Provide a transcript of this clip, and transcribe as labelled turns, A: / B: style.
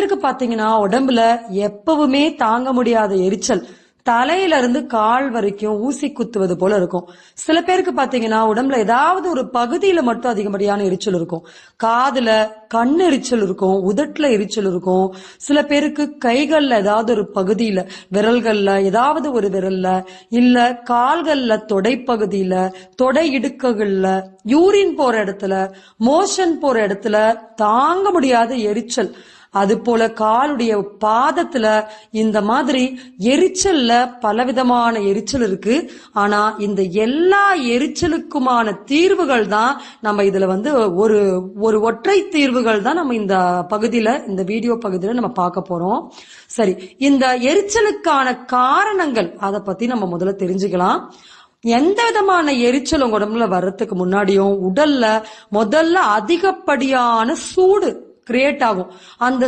A: பேருக்கு பாத்தீங்கன்னா உடம்புல எப்பவுமே தாங்க முடியாத எரிச்சல், தலையில இருந்து கால் வரைக்கும் ஊசி குத்துவது போல இருக்கும். சில பேருக்கு பாத்தீங்கன்னா உடம்புல ஏதாவது ஒரு பகுதியில மட்டும் அதிகப்படியான எரிச்சல் இருக்கும். காதுல கண் எரிச்சல் இருக்கும், உதட்டுல எரிச்சல் இருக்கும். சில பேருக்கு கைகள்ல ஏதாவது ஒரு பகுதியில, விரல்கள்ல ஏதாவது ஒரு விரல்ல, இல்ல கால்கள்ல தொடைப்பகுதியில, தொடை இடுக்குகள்ல, யூரின் போற இடத்துல, மோஷன் போற இடத்துல தாங்க முடியாத எரிச்சல். அது போல காலுடைய பாதத்துல இந்த மாதிரி எரிச்சல்ல பலவிதமான எரிச்சல் இருக்கு. ஆனா இந்த எல்லா எரிச்சலுக்குமான தீர்வுகள் தான் நம்ம இதுல ஒரு ஒரு ஒற்றை தீர்வுகள் தான் நம்ம இந்த பகுதியில, இந்த வீடியோ பகுதியில நம்ம பார்க்க போறோம். சரி, இந்த எரிச்சலுக்கான காரணங்கள் அதை பத்தி நம்ம முதல்ல தெரிஞ்சுக்கலாம். எந்த விதமான எரிச்சல் உங்க உடம்புல வர்றதுக்கு முன்னாடியும் உடல்ல முதல்ல அதிகப்படியான சூடு கிரியேட் ஆகும். அந்த